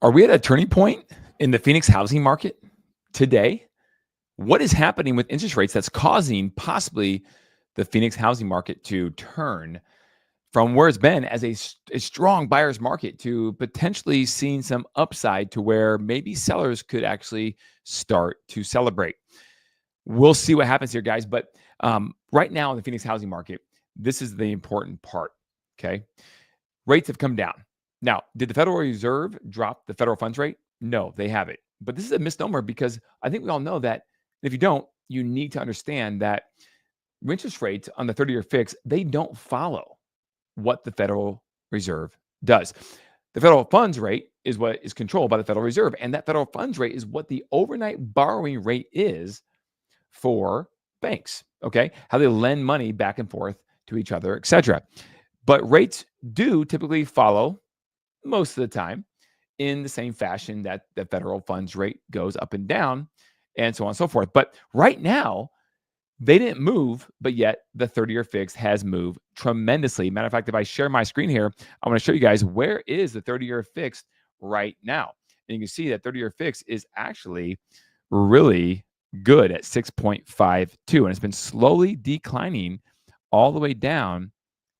Are we at a turning point in the Phoenix housing market today? What is happening with interest rates that's causing possibly the Phoenix housing market to turn from where it's been as a strong buyer's market to potentially seeing some upside to where maybe sellers could actually start to celebrate? We'll see what happens here, guys. But right now in the Phoenix housing market, this is the important part. Okay. Rates have come down. Now, did the Federal Reserve drop the federal funds rate? No, they haven't. But this is a misnomer because I think we all know that if you don't, you need to understand that interest rates on the 30-year fix, they don't follow what the Federal Reserve does. The federal funds rate is what is controlled by the Federal Reserve. And that federal funds rate is what the overnight borrowing rate is for banks, okay? How they lend money back and forth to each other, etc. But rates do typically follow most of the time in the same fashion that the federal funds rate goes up and down and so on and so forth. But right now, they didn't move, but yet the 30-year fix has moved tremendously. Matter of fact, if I share my screen here, I want to show you guys where is the 30-year fix right now. And you can see that 30-year fix is actually really good at 6.52, and it's been slowly declining all the way down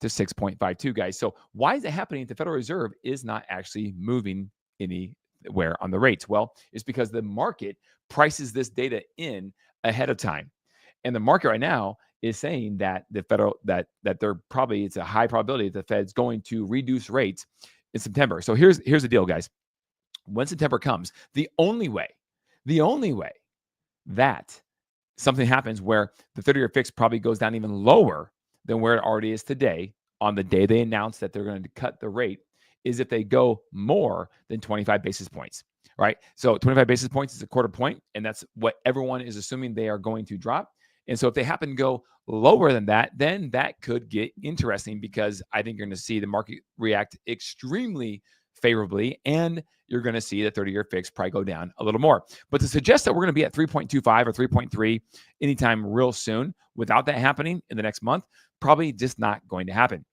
to 6.52, guys. So why is it happening? The Federal Reserve is not actually moving anywhere on the rates. Well, it's because the market prices this data in ahead of time. And the market right now is saying that the federal that they're probably, it's a high probability that the Fed's going to reduce rates in September. So here's the deal, guys. When September comes, the only way that something happens where the 30-year fix probably goes down even lower than where it already is today on the day they announce that they're going to cut the rate is if they go more than 25 basis points, right? So 25 basis points is a quarter point, and that's what everyone is assuming they are going to drop. And so if they happen to go lower than that, then that could get interesting because I think you're going to see the market react extremely favorably, and you're going to see the 30-year fix probably go down a little more. But to suggest that we're going to be at 3.25 or 3.3 anytime real soon without that happening in the next month, probably just not going to happen.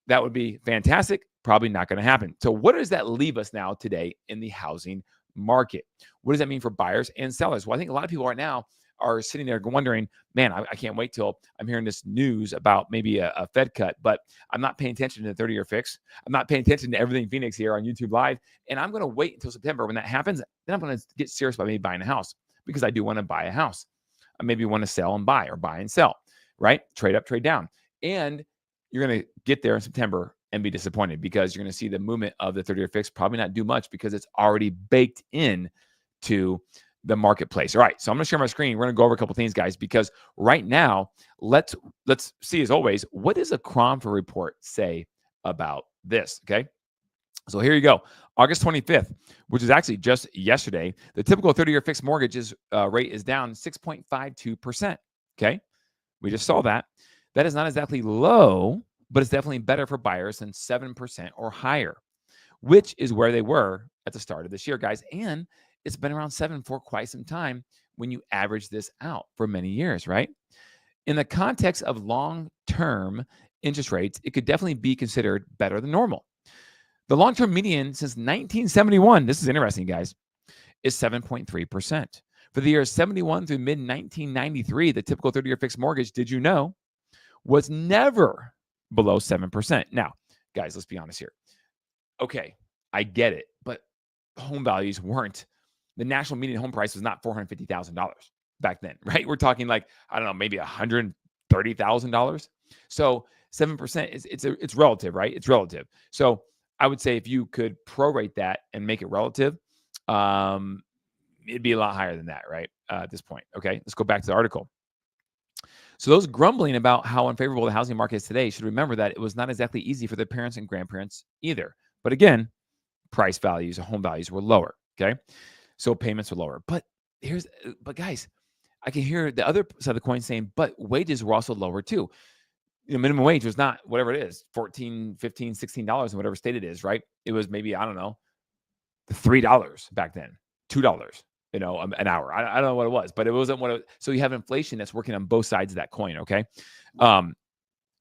That would be fantastic. Probably not going to happen. So what does that leave us now today in the housing market? What does that mean for buyers and sellers? Well, I think a lot of people right now are sitting there wondering, man, I can't wait till I'm hearing this news about maybe a Fed cut, but I'm not paying attention to the 30-year fix. I'm not paying attention to everything Phoenix here on YouTube Live. And I'm going to wait until September. When that happens, then I'm going to get serious about maybe buying a house because I do want to buy a house. I maybe want to sell and buy or buy and sell, right? Trade up, trade down. And you're going to get there in September and be disappointed because you're going to see the movement of the 30-year fix probably not do much because it's already baked in to the marketplace. All right, so I'm going to share my screen. We're going to go over a couple things, guys, because right now, let's see, as always, what does a Cromford report say about this, okay? So here you go. August 25th, which is actually just yesterday, the typical 30-year fixed mortgages rate is down 6.52%, okay? We just saw that. That is not exactly low, but it's definitely better for buyers than 7% or higher, which is where they were at the start of this year, guys. And it's been around 7 for quite some time when you average this out for many years, right? In the context of long-term interest rates, it could definitely be considered better than normal. The long-term median since 1971, this is interesting, guys, is 7.3%. For the years 71 through mid-1993, the typical 30-year fixed mortgage, did you know, was never below 7%. Now, guys, let's be honest here. Okay, I get it, but home values weren't. The national median home price was not $450,000 back then, right? We're talking like, I don't know, maybe $130,000. So 7% it's relative, right? It's relative. So I would say if you could prorate that and make it relative, it'd be a lot higher than that, right? At this point. Okay, let's go back to the article. So those grumbling about how unfavorable the housing market is today should remember that it was not exactly easy for their parents and grandparents either. But again, price values, home values were lower. Okay. So payments are lower. But guys, I can hear the other side of the coin saying, but wages were also lower too. Minimum wage was not whatever it is, $14, $15, $16 in whatever state it is, right? It was maybe, I don't know, $3 back then, $2, an hour. I don't know what it was, but it wasn't what it, so you have inflation that's working on both sides of that coin, okay?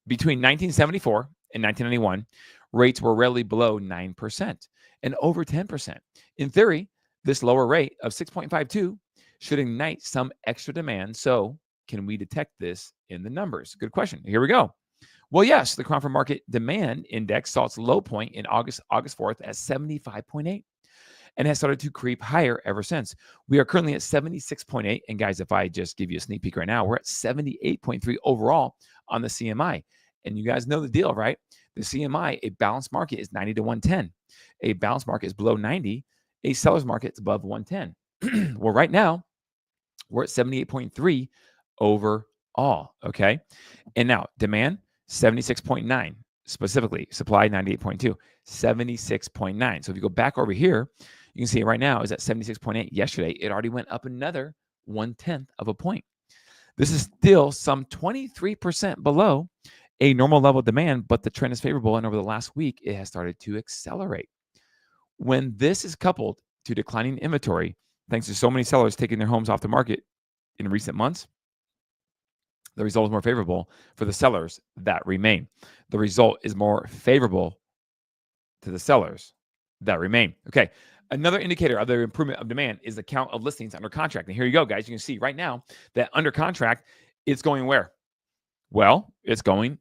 Between 1974 and 1991, rates were rarely below 9% and over 10%. In theory, this lower rate of 6.52 should ignite some extra demand. So, can we detect this in the numbers? Good question. Here we go. Well, yes, the Cromford Market Demand Index saw its low point in August 4th at 75.8 and has started to creep higher ever since. We are currently at 76.8. And guys, if I just give you a sneak peek right now, we're at 78.3 overall on the CMI. And you guys know the deal, right? The CMI, a balanced market is 90 to 110. A balanced market is below 90. A seller's market is above 110. Well, right now, we're at 78.3 overall, okay? And now demand, 76.9. Specifically, supply, 98.2. 76.9. So if you go back over here, you can see it right now is at 76.8. Yesterday, it already went up another 1/10 of a point. This is still some 23% below a normal level of demand, but the trend is favorable. And over the last week, it has started to accelerate. When this is coupled to declining inventory, thanks to so many sellers taking their homes off the market in recent months, the result is more favorable for the sellers that remain. The result is more favorable to the sellers that remain. Okay. Another indicator of the improvement of demand is the count of listings under contract. And here you go, guys. You can see right now that under contract, it's going where? Well, it's going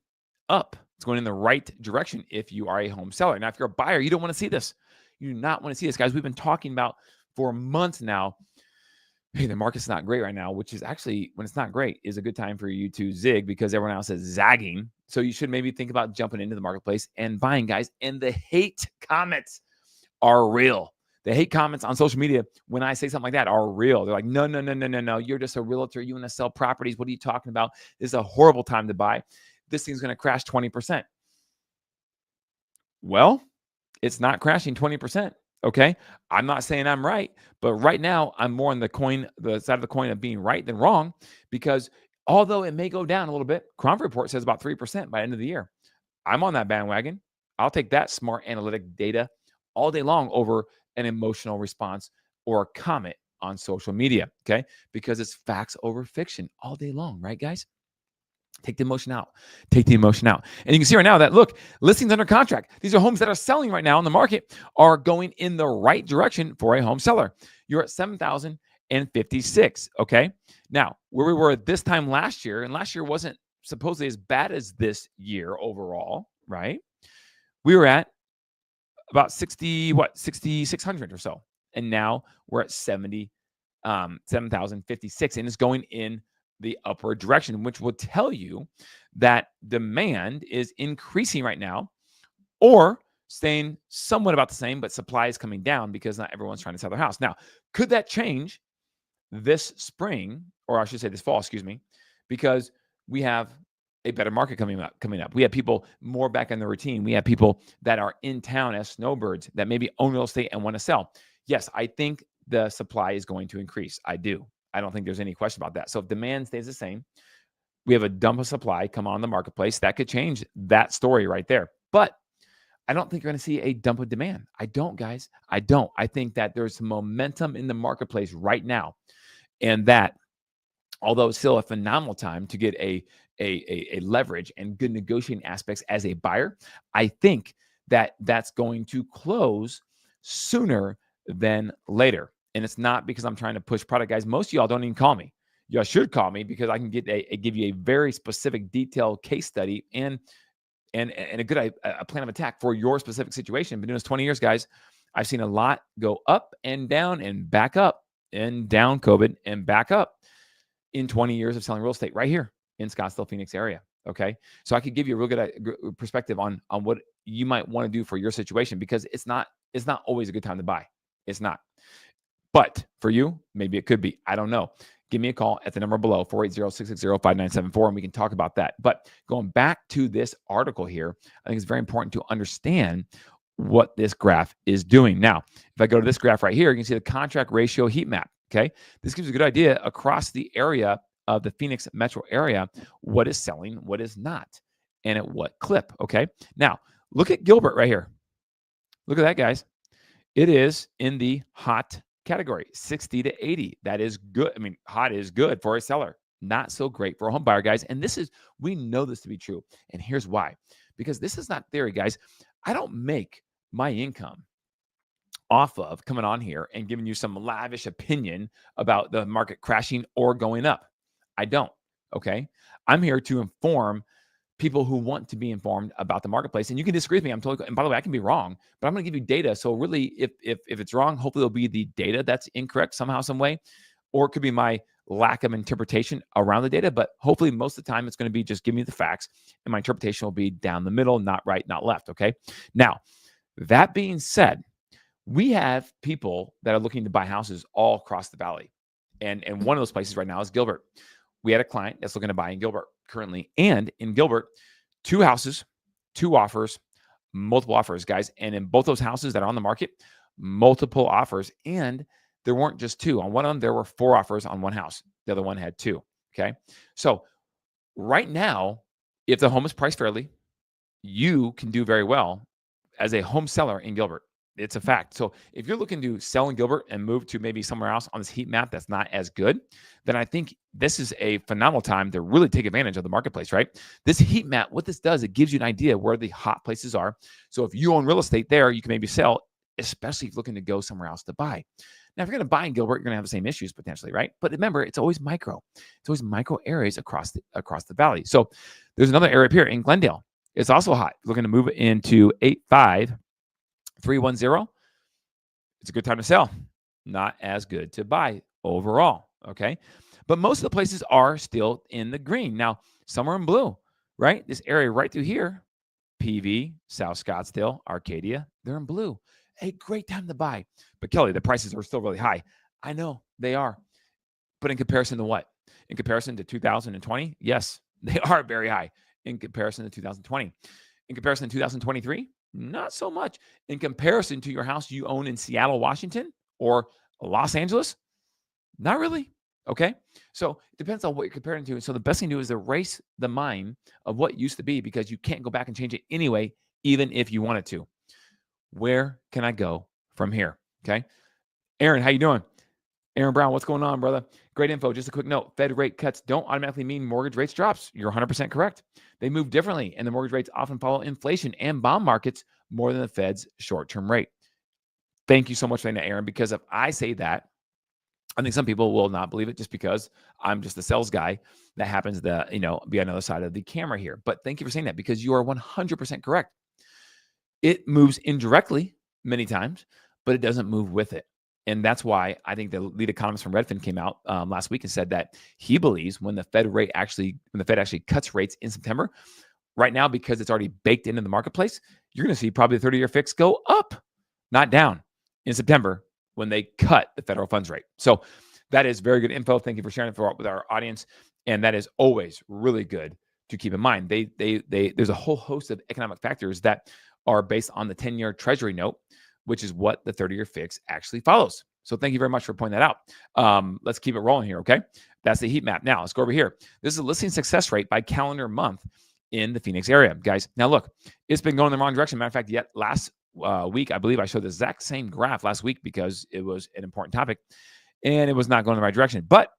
up. It's going in the right direction if you are a home seller. Now, if you're a buyer, you don't want to see this. You do not want to see this, guys. We've been talking about for months now, hey, the market's not great right now, which is actually, when it's not great, is a good time for you to zig because everyone else is zagging. So you should maybe think about jumping into the marketplace and buying, guys. And the hate comments are real. The hate comments on social media when I say something like that are real. They're like, no. You're just a realtor. You want to sell properties. What are you talking about? This is a horrible time to buy. This thing's going to crash 20%. Well, it's not crashing 20%. Okay. I'm not saying I'm right, but right now I'm more on the side of the coin of being right than wrong, because although it may go down a little bit, Cromford Report says about 3% by the end of the year. I'm on that bandwagon. I'll take that smart analytic data all day long over an emotional response or a comment on social media. Okay. Because it's facts over fiction all day long, right, guys? Take the emotion out. Take the emotion out. And you can see right now that, look, listings under contract. These are homes that are selling right now in the market, are going in the right direction for a home seller. You're at 7,056. Okay. Now, where we were at this time last year, and last year wasn't supposedly as bad as this year overall, right? We were at about 6,600 or so. And now we're at 7,056. And it's going in the upward direction, which will tell you that demand is increasing right now, or staying somewhat about the same, but supply is coming down because not everyone's trying to sell their house. Now, could that change this spring, or I should say this fall, excuse me, because we have a better market coming up. We have people more back in the routine. We have people that are in town as snowbirds that maybe own real estate and want to sell. Yes, I think the supply is going to increase. I do. I don't think there's any question about that. So if demand stays the same, we have a dump of supply come on the marketplace. That could change that story right there. But I don't think you're going to see a dump of demand. I don't, guys. I don't. I think that there's some momentum in the marketplace right now. And that, although it's still a phenomenal time to get a leverage and good negotiating aspects as a buyer, I think that that's going to close sooner than later. And it's not because I'm trying to push product, guys. Most of y'all don't even call me. Y'all should call me because I can give you a very specific, detailed case study and a good a plan of attack for your specific situation. I've been doing this 20 years, guys. I've seen a lot go up and down and back up and down COVID and back up in 20 years of selling real estate right here in Scottsdale, Phoenix area. Okay. So I could give you a real good perspective on what you might want to do for your situation, because it's not always a good time to buy. It's not. But for you, maybe it could be. I don't know. Give me a call at the number below, 480-660-5974, and we can talk about that. But going back to this article here, I think it's very important to understand what this graph is doing. Now, if I go to this graph right here, you can see the contract ratio heat map. Okay. This gives you a good idea across the area of the Phoenix metro area, what is selling, what is not, and at what clip. Okay. Now, look at Gilbert right here. Look at that, guys. It is in the hot category, 60 to 80. That is good. I mean, hot is good for a seller. Not so great for a home buyer, guys. And we know this to be true. And here's why. Because this is not theory, guys. I don't make my income off of coming on here and giving you some lavish opinion about the market crashing or going up. I don't. Okay. I'm here to inform people who want to be informed about the marketplace. And you can disagree with me. I'm totally, and by the way, I can be wrong, but I'm going to give you data. So really, if it's wrong, hopefully it'll be the data that's incorrect somehow, some way, or it could be my lack of interpretation around the data. But hopefully most of the time it's going to be just give me the facts, and my interpretation will be down the middle, not right, not left. Okay. Now, that being said, we have people that are looking to buy houses all across the valley. And one of those places right now is Gilbert. We had a client that's looking to buy in Gilbert currently. And in Gilbert, 2 houses, 2 offers, multiple offers, guys. And in both those houses that are on the market, multiple offers. And there weren't just 2. On one of them, there were 4 offers on one house. The other one had 2. Okay. So right now, if the home is priced fairly, you can do very well as a home seller in Gilbert. It's a fact. So if you're looking to sell in Gilbert and move to maybe somewhere else on this heat map that's not as good, then I think this is a phenomenal time to really take advantage of the marketplace, right? This heat map, what this does, it gives you an idea where the hot places are. So if you own real estate there, you can maybe sell, especially if you're looking to go somewhere else to buy. Now, if you're going to buy in Gilbert, you're going to have the same issues potentially, right? But remember, it's always micro. It's always micro areas across the valley. So there's another area up here in Glendale. It's also hot. Looking to move into 85310. It's a good time to sell. Not as good to buy overall. Okay. But most of the places are still in the green. Now, some are in blue, right? This area right through here, PV, South Scottsdale, Arcadia, they're in blue. A great time to buy. But Kelly, the prices are still really high. I know they are. But in comparison to what? In comparison to 2020? Yes, they are very high in comparison to 2020. In comparison to 2023? Not so much. In comparison to your house you own in Seattle, Washington, or Los Angeles? Not really. Okay. So it depends on what you're comparing to. So the best thing to do is erase the mind of what used to be, because you can't go back and change it anyway, even if you wanted to. Where can I go from here? Okay. Aaron, how you doing? Aaron Brown, what's going on, brother? Great info. Just a quick note. Fed rate cuts don't automatically mean mortgage rates drops. You're 100% correct. They move differently, and the mortgage rates often follow inflation and bond markets more than the Fed's short-term rate. Thank you so much for saying that, Aaron, because if I say that, I think some people will not believe it just because I'm just the sales guy that happens to, be on the other side of the camera here. But thank you for saying that, because you are 100% correct. It moves indirectly many times, but it doesn't move with it. And that's why I think the lead economist from Redfin came out last week and said that he believes when the Fed actually cuts rates in September, right now, because it's already baked into the marketplace, you're going to see probably the 30-year fix go up, not down, in September when they cut the federal funds rate. So that is very good info. Thank you for sharing it with our audience. And that is always really good to keep in mind. There's a whole host of economic factors that are based on the 10-year Treasury note, which is what the 30-year fix actually follows. So thank you very much for pointing that out. Let's keep it rolling here, okay? That's the heat map. Now, let's go over here. This is a listing success rate by calendar month in the Phoenix area, guys. Now, look, it's been going in the wrong direction. Matter of fact, yet last week, I believe I showed the exact same graph last week because it was an important topic, and it was not going in the right direction. But,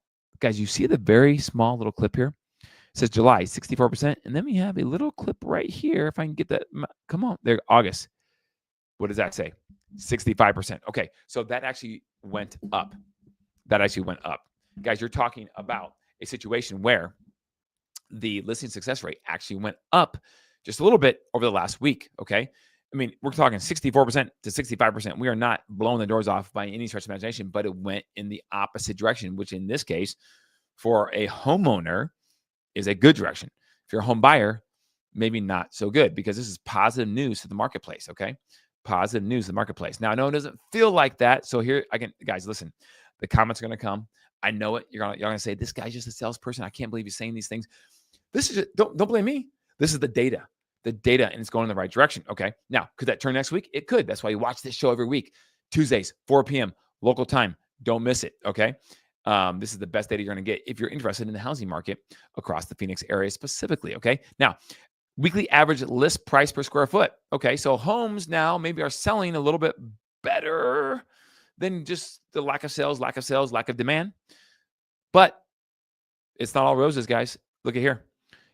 guys, you see the very small little clip here? It says July, 64%. And then we have a little clip right here. If I can get that. Come on. There, August. What does that say? 65%. Okay, so that actually went up. Guys, you're talking about a situation where the listing success rate actually went up just a little bit over the last week, okay? I mean, we're talking 64% to 65%. We are not blowing the doors off by any stretch of imagination, but it went in the opposite direction, which in this case, for a homeowner, is a good direction. If you're a home buyer, maybe not so good, because this is positive news to the marketplace, okay? Positive news to the marketplace. Now, I know it doesn't feel like that. So here, guys, listen, the comments are going to come. I know it. You're going to say, this guy's just a salesperson. I can't believe he's saying these things. This is don't blame me. This is the data, and it's going in the right direction. Okay. Now, could that turn next week? It could. That's why you watch this show every week, Tuesdays, 4 p.m. local time. Don't miss it. Okay. This is the best data you're going to get if you're interested in the housing market across the Phoenix area specifically. Okay. Now, weekly average list price per square foot. Okay, so homes now maybe are selling a little bit better than just the lack of sales, lack of demand. But it's not all roses, guys. Look at here.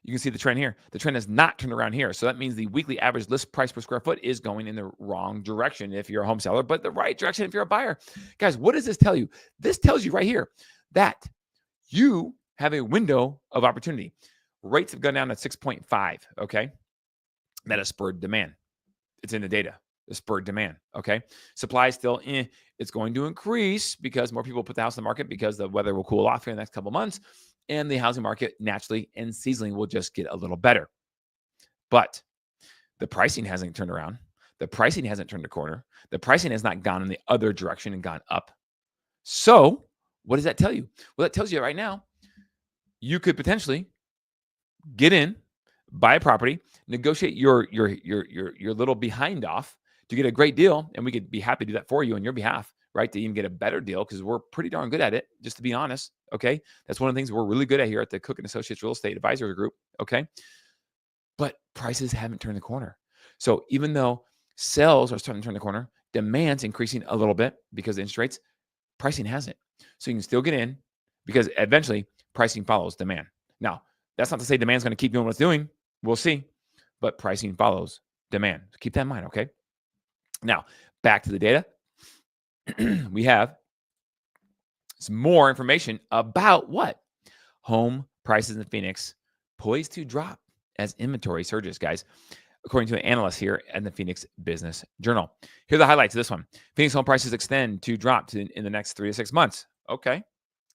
You can see the trend here. The trend has not turned around here. So that means the weekly average list price per square foot is going in the wrong direction if you're a home seller, but the right direction if you're a buyer. Guys, what does this tell you? This tells you right here that you have a window of opportunity. Rates have gone down to 6.5, okay? That has spurred demand. It's in the data. The spurred demand, okay? Supply is still it's going to increase because more people put the house in the market because the weather will cool off here in the next couple of months, and the housing market naturally and seasonally will just get a little better. But the pricing hasn't turned around. The pricing hasn't turned a corner. The pricing has not gone in the other direction and gone up. So what does that tell you? Well, that tells you right now, you could potentially get in, buy a property, negotiate your little behind off to get a great deal, and we could be happy to do that for you on your behalf, right? To even get a better deal because we're pretty darn good at it, just to be honest, okay? That's one of the things we're really good at here at the Cook & Associates Real Estate Advisors Group, okay? But prices haven't turned the corner. So even though sales are starting to turn the corner, demand's increasing a little bit because of interest rates, pricing hasn't. So you can still get in because eventually pricing follows demand. Now, that's not to say demand's going to keep doing what it's doing. We'll see. But pricing follows demand. So keep that in mind, okay? Now, back to the data. We have some more information about what? Home prices in Phoenix poised to drop as inventory surges, guys, according to an analyst here at the Phoenix Business Journal. Here are the highlights of this one. Phoenix home prices extend to drop in the next 3 to 6 months. Okay.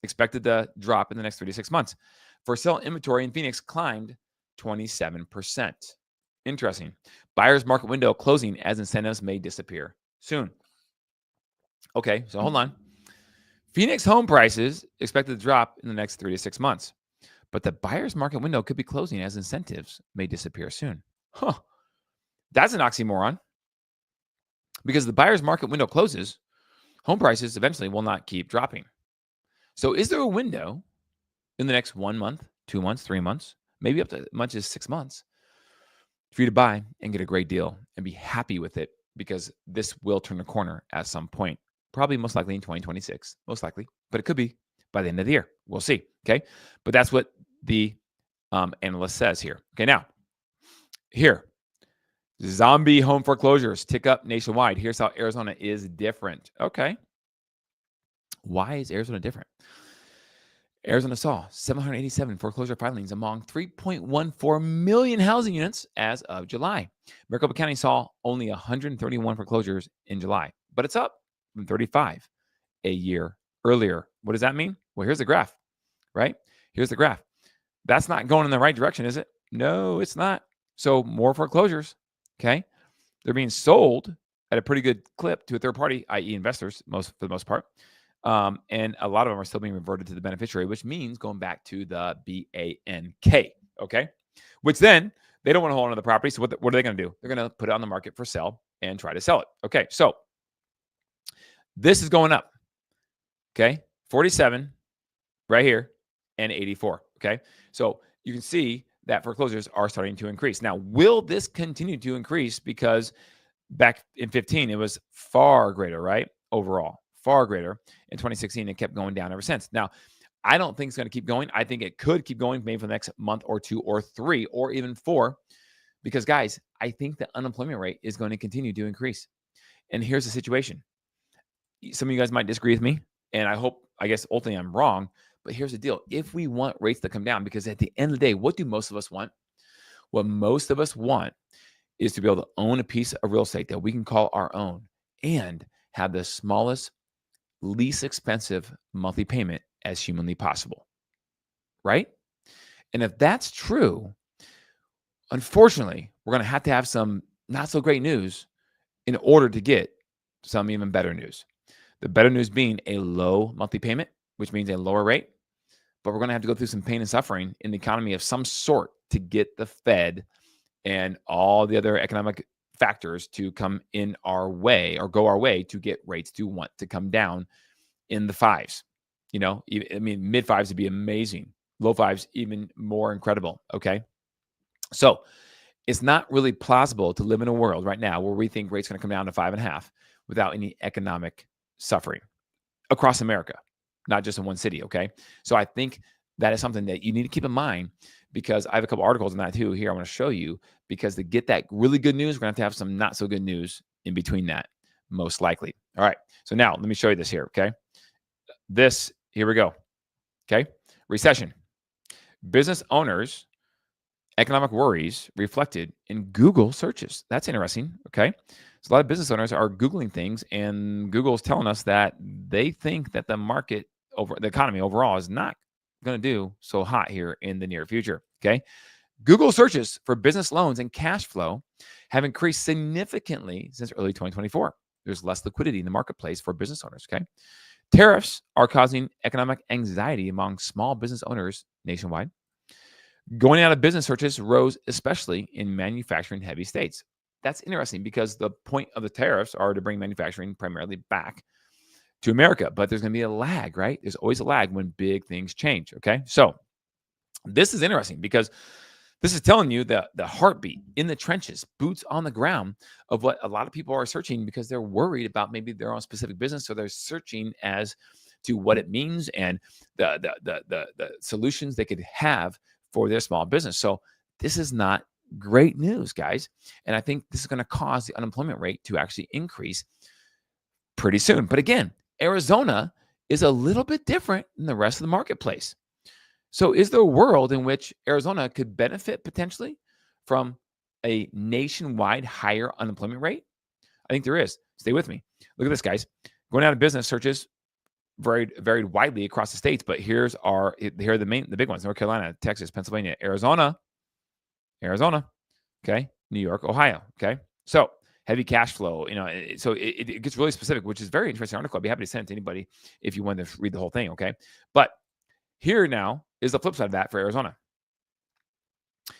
Expected to drop in the next 3 to 6 months. For sale inventory in Phoenix climbed 27%. Interesting. Buyer's market window closing as incentives may disappear soon. Okay, so hold on. Phoenix home prices expected to drop in the next 3 to 6 months, but the buyer's market window could be closing as incentives may disappear soon. Huh. That's an oxymoron. Because the buyer's market window closes, home prices eventually will not keep dropping. So is there a window in the next 1 month, 2 months, 3 months, maybe up to as much as 6 months for you to buy and get a great deal and be happy with it because this will turn the corner at some point, probably most likely in 2026, most likely, but it could be by the end of the year. We'll see, okay? But that's what the analyst says here. Okay, now, here, zombie home foreclosures tick up nationwide. Here's how Arizona is different. Okay. Why is Arizona different? Arizona saw 787 foreclosure filings among 3.14 million housing units as of July. Maricopa County saw only 131 foreclosures in July, but it's up from 35 a year earlier. What does that mean? Well, here's the graph, right? Here's the graph. That's not going in the right direction, is it? No, it's not. So more foreclosures, okay? They're being sold at a pretty good clip to a third party, i.e. investors, for the most part. And a lot of them are still being reverted to the beneficiary, which means going back to the BANK, okay? Which then they don't want to hold on to the property. So what are they going to do? They're going to put it on the market for sale and try to sell it. Okay, so this is going up, okay? 47 right here and 84, okay? So you can see that foreclosures are starting to increase. Now, will this continue to increase? Because back in 15, it was far greater, right? Overall, far greater. In 2016, it kept going down ever since. Now, I don't think it's going to keep going. I think it could keep going maybe for the next month or 2 or 3 or even 4. Because, guys, I think the unemployment rate is going to continue to increase. And here's the situation. Some of you guys might disagree with me. And I guess ultimately I'm wrong. But here's the deal. If we want rates to come down, because at the end of the day, what do most of us want? What most of us want is to be able to own a piece of real estate that we can call our own and have the smallest, least expensive monthly payment as humanly possible, right? And if that's true, unfortunately, we're going to have some not so great news in order to get some even better news. The better news being a low monthly payment, which means a lower rate, but we're going to have to go through some pain and suffering in the economy of some sort to get the Fed and all the other economic factors to come in our way or go our way to get rates to want to come down in the 5s. You know, I mean, mid 5s would be amazing. Low 5s, even more incredible. Okay. So it's not really plausible to live in a world right now where we think rates going to come down to 5.5 without any economic suffering across America, not just in one city. Okay. So I think that is something that you need to keep in mind, because I have a couple articles on that too. Here, I want to show you, because to get that really good news, we're going to have some not so good news in between that, most likely. All right. So now let me show you this here. Okay. Here we go. Okay. Recession. Business owners' economic worries reflected in Google searches. That's interesting. Okay. So a lot of business owners are Googling things, and Google's telling us that they think that the economy overall is not going to do so hot here in the near future. Okay. Google searches for business loans and cash flow have increased significantly since early 2024. There's less liquidity in the marketplace for business owners. Okay. Tariffs are causing economic anxiety among small business owners nationwide. Going out of business searches rose, especially in manufacturing heavy states. That's interesting, because the point of the tariffs are to bring manufacturing primarily back to America, but there's going to be a lag, right? There's always a lag when big things change. Okay. So this is interesting, because this is telling you the heartbeat in the trenches, boots on the ground, of what a lot of people are searching, because they're worried about maybe their own specific business. So they're searching as to what it means and the solutions they could have for their small business. So this is not great news, guys. And I think this is going to cause the unemployment rate to actually increase pretty soon. But again, Arizona is a little bit different than the rest of the marketplace. So is there a world in which Arizona could benefit potentially from a nationwide higher unemployment rate? I think there is. Stay with me. Look at this, guys. Going out of business searches varied widely across the states, but here are the big ones: North Carolina, Texas, Pennsylvania, Arizona, okay, New York, Ohio, okay. So heavy cash flow, so it gets really specific, which is very interesting article. I'd be happy to send it to anybody if you want to read the whole thing, okay. But here now is the flip side of that for Arizona.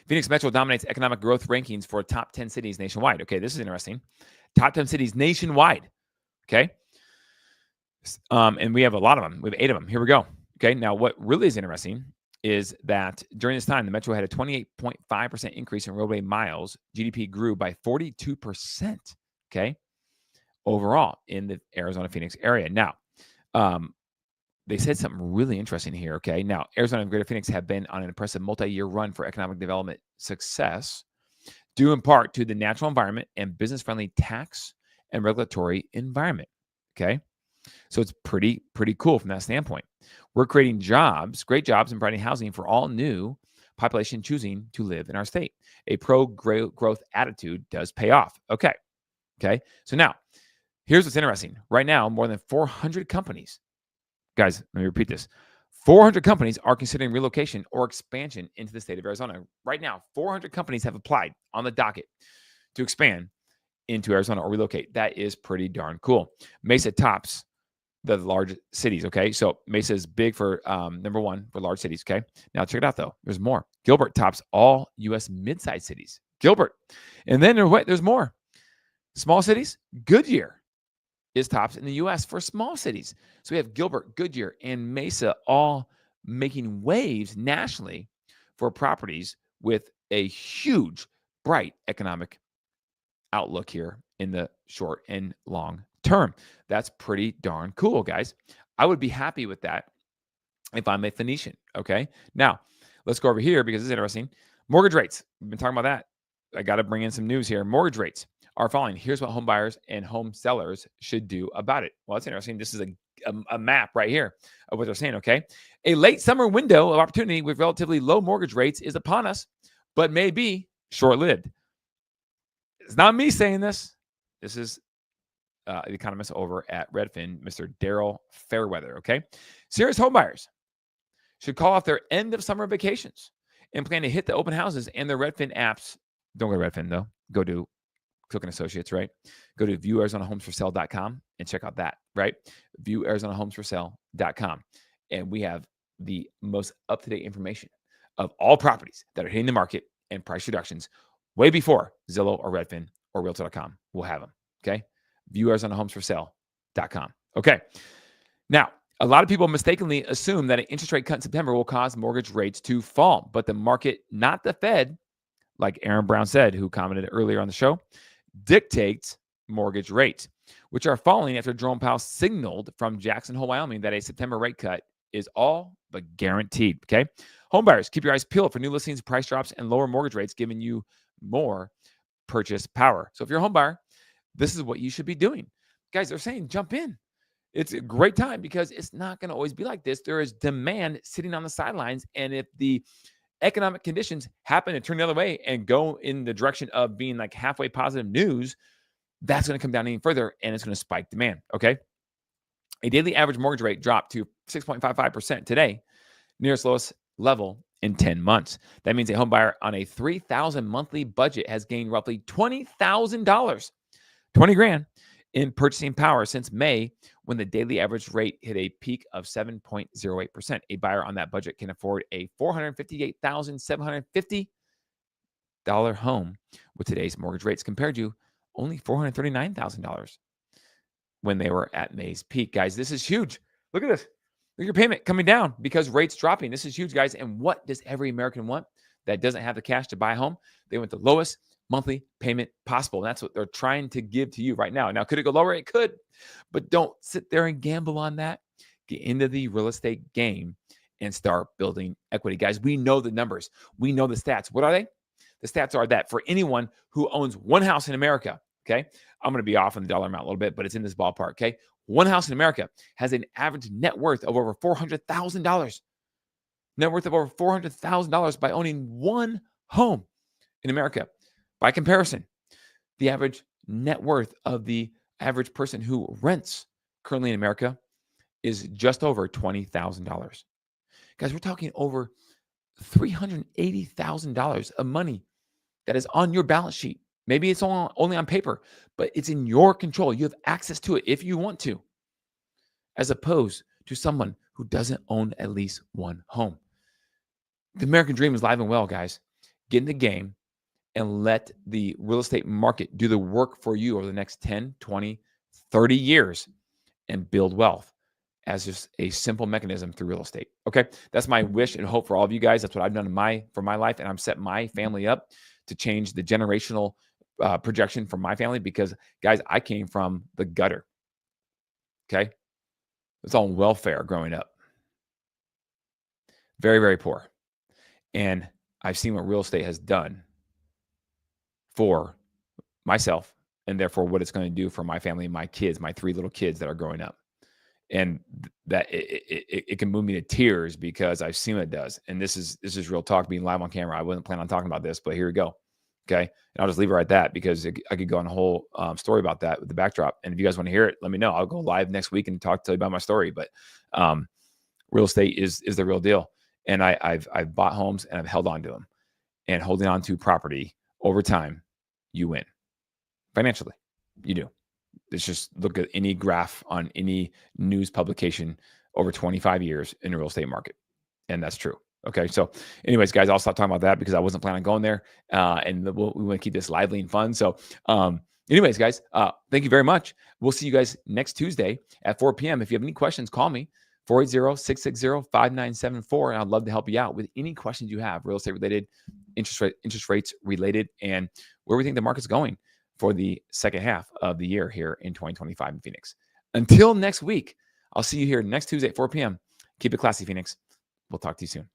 Phoenix Metro dominates economic growth rankings for top 10 cities nationwide. Okay, this is interesting. Top 10 cities nationwide, okay. And we have a lot of them. We have 8 of them. Here we go. Okay. Now, what really is interesting is that during this time, the Metro had a 28.5% increase in roadway miles. GDP grew by 42%. Okay. Overall in the Arizona Phoenix area. Now, they said something really interesting here. Okay. Now, Arizona and Greater Phoenix have been on an impressive multi-year run for economic development success, due in part to the natural environment and business-friendly tax and regulatory environment. Okay. So it's pretty cool from that standpoint. We're creating great jobs, and providing housing for all new population choosing to live in our state. A pro-growth attitude does pay off. Okay. So now, here's what's interesting. Right now, more than 400 companies, guys, let me repeat this. 400 companies are considering relocation or expansion into the state of Arizona. Right now, 400 companies have applied on the docket to expand into Arizona or relocate. That is pretty darn cool. Mesa tops the large cities. Okay. So Mesa is big for number one for large cities. Okay. Now check it out though. There's more. Gilbert tops all U.S. mid-sized cities. Gilbert. And then there's more. Small cities. Goodyear is tops in the U.S. for small cities. So we have Gilbert, Goodyear, and Mesa all making waves nationally for properties with a huge, bright economic outlook here in the short and long term. That's pretty darn cool, guys. I would be happy with that if I'm a Phoenician. Okay. Now let's go over here, because it's interesting. Mortgage rates. We've been talking about that. I got to bring in some news here. Mortgage rates are falling. Here's what home buyers and home sellers should do about it. Well, it's interesting. This is a map right here of what they're saying. Okay. A late summer window of opportunity with relatively low mortgage rates is upon us, but may be short-lived. It's not me saying this. This is the economist over at Redfin, Mr. Daryl Fairweather. Okay. Serious homebuyers should call off their end of summer vacations and plan to hit the open houses and their Redfin apps. Don't go to Redfin though. Go to Cook & Associates, right? Go to viewarizonahomesforsale.com and check out that, right? Viewarizonahomesforsale.com. And we have the most up-to-date information of all properties that are hitting the market and price reductions way before Zillow or Redfin or Realtor.com will have them. Okay. Viewarizonahomesforsale.com. Okay. Now, a lot of people mistakenly assume that an interest rate cut in September will cause mortgage rates to fall, but the market, not the Fed, like Aaron Brown said, who commented earlier on the show, dictates mortgage rates, which are falling after Jerome Powell signaled from Jackson Hole, Wyoming, that a September rate cut is all but guaranteed. Okay. Homebuyers, keep your eyes peeled for new listings, price drops, and lower mortgage rates, giving you more purchase power. So if you're a homebuyer, this is what you should be doing. Guys, they're saying jump in. It's a great time because it's not going to always be like this. There is demand sitting on the sidelines. And if the economic conditions happen to turn the other way and go in the direction of being like halfway positive news, that's going to come down even further and it's going to spike demand. Okay. A daily average mortgage rate dropped to 6.55% today, nearest lowest level in 10 months. That means a home buyer on a $3,000 monthly budget has gained roughly $20,000, 20 grand in purchasing power since May, when the daily average rate hit a peak of 7.08%. A buyer on that budget can afford a $458,750 home with today's mortgage rates compared to only $439,000 when they were at May's peak. Guys, this is huge. Look at this. Look at your payment coming down because rates dropping. This is huge, guys. And what does every American want that doesn't have the cash to buy a home? They want the lowest monthly payment possible. And that's what they're trying to give to you right now. Now, could it go lower? It could, but don't sit there and gamble on that. Get into the real estate game and start building equity. Guys, we know the numbers. We know the stats. What are they? The stats are that for anyone who owns one house in America, okay, I'm going to be off on the dollar amount a little bit, but it's in this ballpark, okay? One house in America has an average net worth of over $400,000. Net worth of over $400,000 by owning one home in America. By comparison, the average net worth of the average person who rents currently in America is just over $20,000. Guys, we're talking over $380,000 of money that is on your balance sheet. Maybe it's only on paper, but it's in your control. You have access to it if you want to, as opposed to someone who doesn't own at least one home. The American dream is alive and well, guys. Get in the game and let the real estate market do the work for you over the next 10, 20, 30 years and build wealth as just a simple mechanism through real estate. Okay. That's my wish and hope for all of you guys. That's what I've done for my life. And I'm setting my family up to change the generational projection for my family because, guys, I came from the gutter. Okay. It was on welfare growing up. Very, very poor. And I've seen what real estate has done for myself and therefore what it's going to do for my family and my kids, my 3 little kids that are growing up. And that it can move me to tears because I've seen what it does. And this is real talk, being live on camera. I wasn't planning on talking about this, but here we go. Okay. And I'll just leave it right at that because I could go on a whole story about that with the backdrop. And if you guys want to hear it, let me know. I'll go live next week and tell you about my story. But real estate is the real deal. And I've bought homes and I've held on to them. And holding on to property over time, you win. Financially, you do. It's just look at any graph on any news publication over 25 years in the real estate market. And that's true. Okay. So anyways, guys, I'll stop talking about that because I wasn't planning on going there. And we want to keep this lively and fun. So anyways, guys, thank you very much. We'll see you guys next Tuesday at 4 p.m. If you have any questions, call me 480-660-5974. And I'd love to help you out with any questions you have, real estate related, interest rates related, and where we think the market's going for the second half of the year here in 2025 in Phoenix. Until next week, I'll see you here next Tuesday at 4 p.m. Keep it classy, Phoenix. We'll talk to you soon.